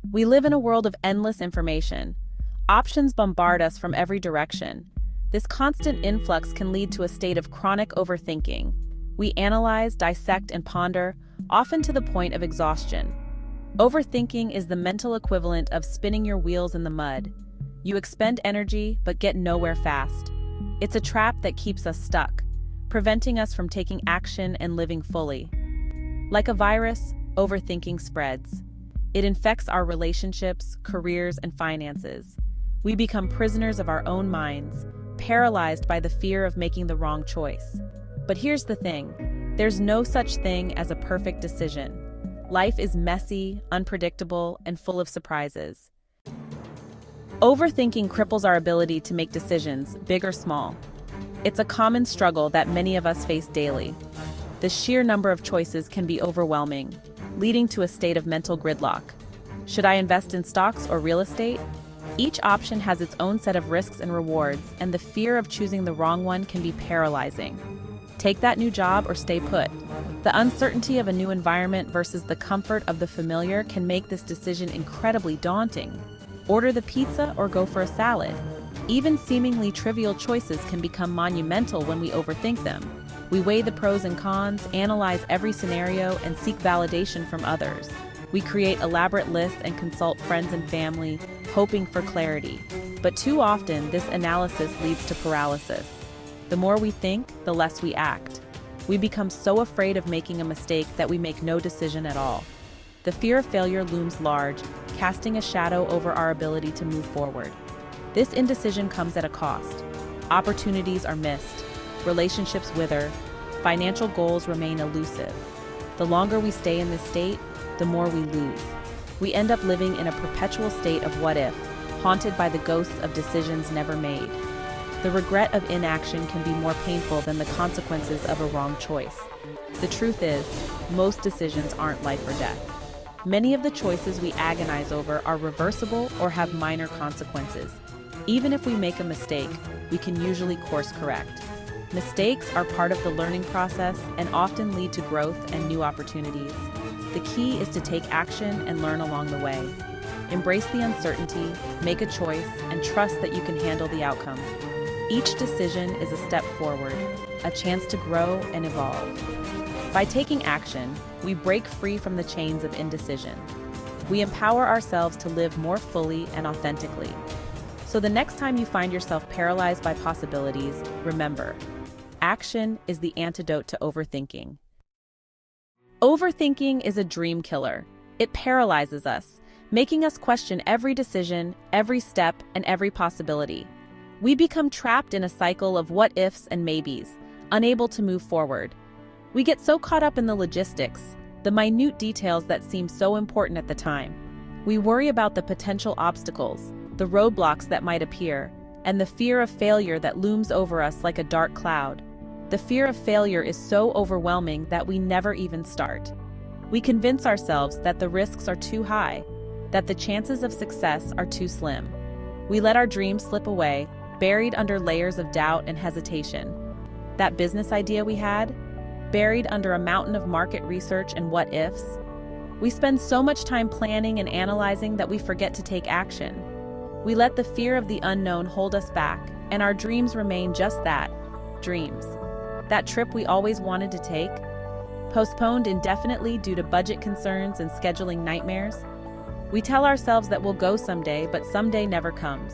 We live in a world of endless information. Options bombard us from every direction. This constant influx can lead to a state of chronic overthinking. We analyze, dissect, and ponder, often to the point of exhaustion. Overthinking is the mental equivalent of spinning your wheels in the mud. You expend energy, but get nowhere fast. It's a trap that keeps us stuck, preventing us from taking action and living fully. Like a virus, overthinking spreads. It infects our relationships, careers, and finances. We become prisoners of our own minds, paralyzed by the fear of making the wrong choice. But here's the thing, there's no such thing as a perfect decision. Life is messy, unpredictable, and full of surprises. Overthinking cripples our ability to make decisions, big or small. It's a common struggle that many of us face daily. The sheer number of choices can be overwhelming, leading to a state of mental gridlock. Should I invest in stocks or real estate? Each option has its own set of risks and rewards, and the fear of choosing the wrong one can be paralyzing. Take that new job or stay put. The uncertainty of a new environment versus the comfort of the familiar can make this decision incredibly daunting. Order the pizza or go for a salad. Even seemingly trivial choices can become monumental when we overthink them. We weigh the pros and cons, analyze every scenario, and seek validation from others. We create elaborate lists and consult friends and family, hoping for clarity. But too often, this analysis leads to paralysis. The more we think, the less we act. We become so afraid of making a mistake that we make no decision at all. The fear of failure looms large, casting a shadow over our ability to move forward. This indecision comes at a cost. Opportunities are missed, relationships wither, financial goals remain elusive. The longer we stay in this state, the more we lose. We end up living in a perpetual state of what if, haunted by the ghosts of decisions never made. The regret of inaction can be more painful than the consequences of a wrong choice. The truth is, most decisions aren't life or death. Many of the choices we agonize over are reversible or have minor consequences. Even if we make a mistake, we can usually course correct. Mistakes are part of the learning process and often lead to growth and new opportunities. The key is to take action and learn along the way. Embrace the uncertainty, make a choice, and trust that you can handle the outcome. Each decision is a step forward, a chance to grow and evolve. By taking action, we break free from the chains of indecision. We empower ourselves to live more fully and authentically. So the next time you find yourself paralyzed by possibilities, remember, action is the antidote to overthinking. Overthinking is a dream killer. It paralyzes us, making us question every decision, every step, and every possibility. We become trapped in a cycle of what-ifs and maybes, unable to move forward. We get so caught up in the logistics, the minute details that seem so important at the time. We worry about the potential obstacles, the roadblocks that might appear, and the fear of failure that looms over us like a dark cloud. The fear of failure is so overwhelming that we never even start. We convince ourselves that the risks are too high, that the chances of success are too slim. We let our dreams slip away, buried under layers of doubt and hesitation. That business idea we had, buried under a mountain of market research and what-ifs. We spend so much time planning and analyzing that we forget to take action. We let the fear of the unknown hold us back, and our dreams remain just that, dreams. That trip we always wanted to take, postponed indefinitely due to budget concerns and scheduling nightmares. We tell ourselves that we'll go someday, but someday never comes.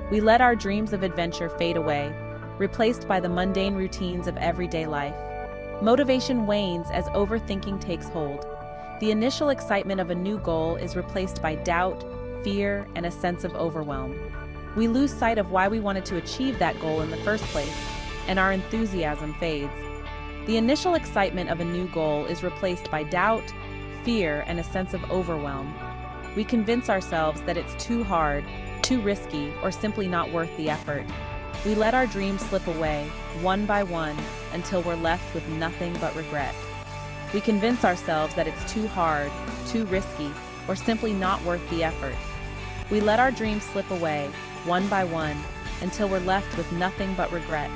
We let our dreams of adventure fade away, replaced by the mundane routines of everyday life. Motivation wanes as overthinking takes hold. The initial excitement of a new goal is replaced by doubt, fear, and a sense of overwhelm. We lose sight of why we wanted to achieve that goal in the first place, and our enthusiasm fades. The initial excitement of a new goal is replaced by doubt, fear, and a sense of overwhelm. We convince ourselves that it's too hard, too risky, or simply not worth the effort. We let our dreams slip away, one by one, until we're left with nothing but regret. We convince ourselves that it's too hard, too risky, or simply not worth the effort. We let our dreams slip away, one by one, until we're left with nothing but regret.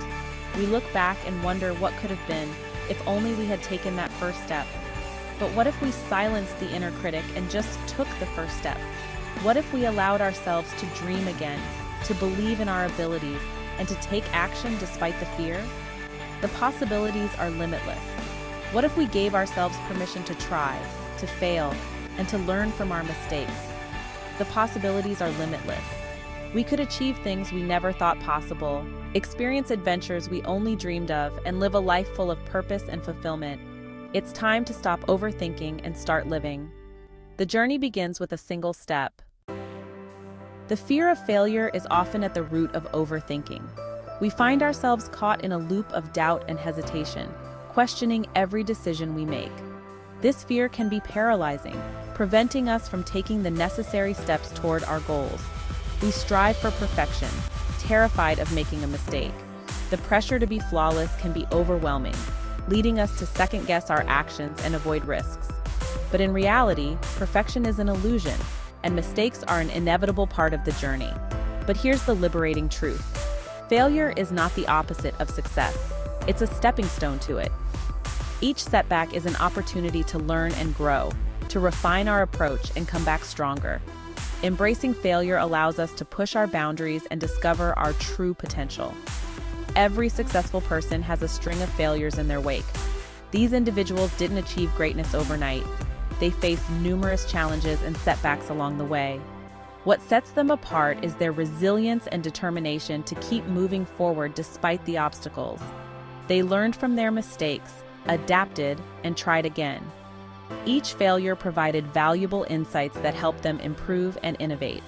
We look back and wonder what could have been if only we had taken that first step. But what if we silenced the inner critic and just took the first step? What if we allowed ourselves to dream again, to believe in our abilities, and to take action despite the fear? The possibilities are limitless. What if we gave ourselves permission to try, to fail, and to learn from our mistakes? The possibilities are limitless. We could achieve things we never thought possible, experience adventures we only dreamed of, and live a life full of purpose and fulfillment. It's time to stop overthinking and start living. The journey begins with a single step. The fear of failure is often at the root of overthinking. We find ourselves caught in a loop of doubt and hesitation, questioning every decision we make. This fear can be paralyzing, preventing us from taking the necessary steps toward our goals. We strive for perfection, terrified of making a mistake. The pressure to be flawless can be overwhelming, leading us to second-guess our actions and avoid risks. But in reality, perfection is an illusion, and mistakes are an inevitable part of the journey. But here's the liberating truth. Failure is not the opposite of success. It's a stepping stone to it. Each setback is an opportunity to learn and grow, to refine our approach and come back stronger. Embracing failure allows us to push our boundaries and discover our true potential. Every successful person has a string of failures in their wake. These individuals didn't achieve greatness overnight. They faced numerous challenges and setbacks along the way. What sets them apart is their resilience and determination to keep moving forward despite the obstacles. They learned from their mistakes, adapted, and tried again. Each failure provided valuable insights that helped them improve and innovate.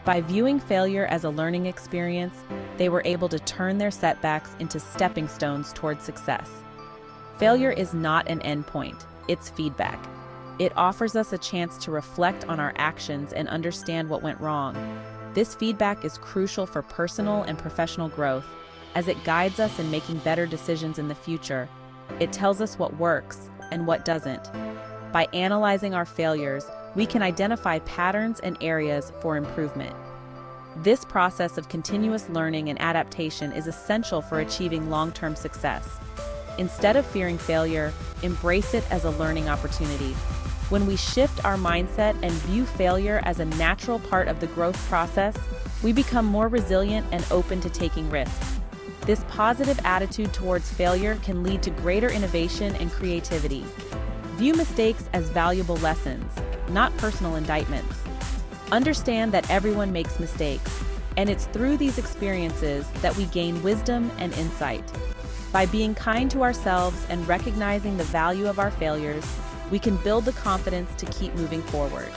By viewing failure as a learning experience, they were able to turn their setbacks into stepping stones toward success. Failure is not an endpoint, it's feedback. It offers us a chance to reflect on our actions and understand what went wrong. This feedback is crucial for personal and professional growth, as it guides us in making better decisions in the future. It tells us what works and what doesn't. By analyzing our failures, we can identify patterns and areas for improvement. This process of continuous learning and adaptation is essential for achieving long-term success. Instead of fearing failure, embrace it as a learning opportunity. When we shift our mindset and view failure as a natural part of the growth process, we become more resilient and open to taking risks. This positive attitude towards failure can lead to greater innovation and creativity. View mistakes as valuable lessons, not personal indictments. Understand that everyone makes mistakes, and it's through these experiences that we gain wisdom and insight. By being kind to ourselves and recognizing the value of our failures, we can build the confidence to keep moving forward.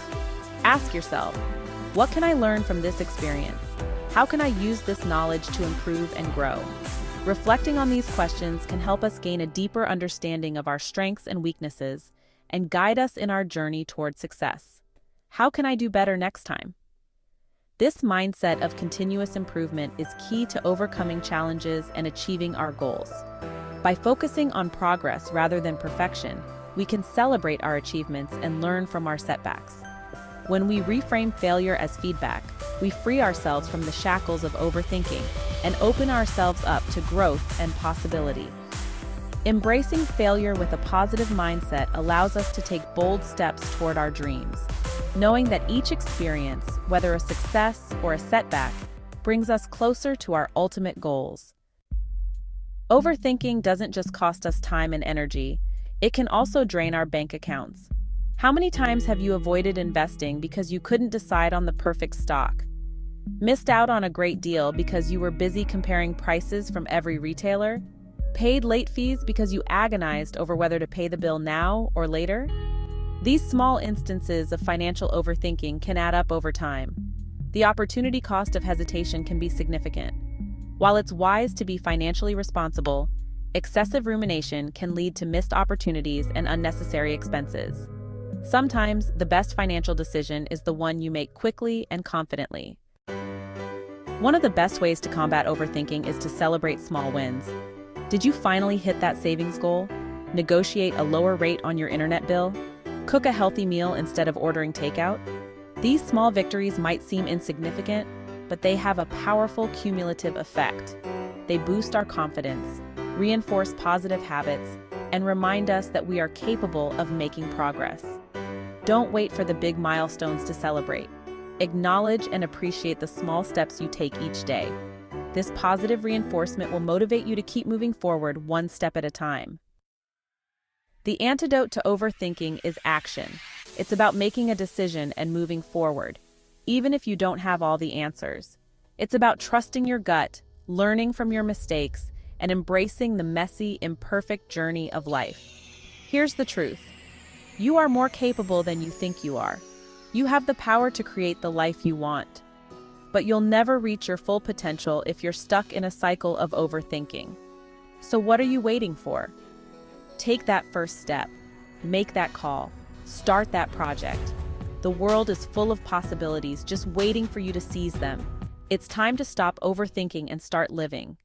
Ask yourself, what can I learn from this experience? How can I use this knowledge to improve and grow? Reflecting on these questions can help us gain a deeper understanding of our strengths and weaknesses and guide us in our journey toward success. How can I do better next time? This mindset of continuous improvement is key to overcoming challenges and achieving our goals. By focusing on progress rather than perfection, we can celebrate our achievements and learn from our setbacks. When we reframe failure as feedback, we free ourselves from the shackles of overthinking and open ourselves up to growth and possibility. Embracing failure with a positive mindset allows us to take bold steps toward our dreams, knowing that each experience, whether a success or a setback, brings us closer to our ultimate goals. Overthinking doesn't just cost us time and energy, it can also drain our bank accounts. How many times have you avoided investing because you couldn't decide on the perfect stock? Missed out on a great deal because you were busy comparing prices from every retailer? Paid late fees because you agonized over whether to pay the bill now or later? These small instances of financial overthinking can add up over time. The opportunity cost of hesitation can be significant. While it's wise to be financially responsible, excessive rumination can lead to missed opportunities and unnecessary expenses. Sometimes, the best financial decision is the one you make quickly and confidently. One of the best ways to combat overthinking is to celebrate small wins. Did you finally hit that savings goal? Negotiate a lower rate on your internet bill? Cook a healthy meal instead of ordering takeout? These small victories might seem insignificant, but they have a powerful cumulative effect. They boost our confidence, reinforce positive habits, and remind us that we are capable of making progress. Don't wait for the big milestones to celebrate. Acknowledge and appreciate the small steps you take each day. This positive reinforcement will motivate you to keep moving forward one step at a time. The antidote to overthinking is action. It's about making a decision and moving forward, even if you don't have all the answers. It's about trusting your gut, learning from your mistakes, and embracing the messy, imperfect journey of life. Here's the truth. You are more capable than you think you are. You have the power to create the life you want. But you'll never reach your full potential if you're stuck in a cycle of overthinking. So what are you waiting for? Take that first step. Make that call. Start that project. The world is full of possibilities just waiting for you to seize them. It's time to stop overthinking and start living.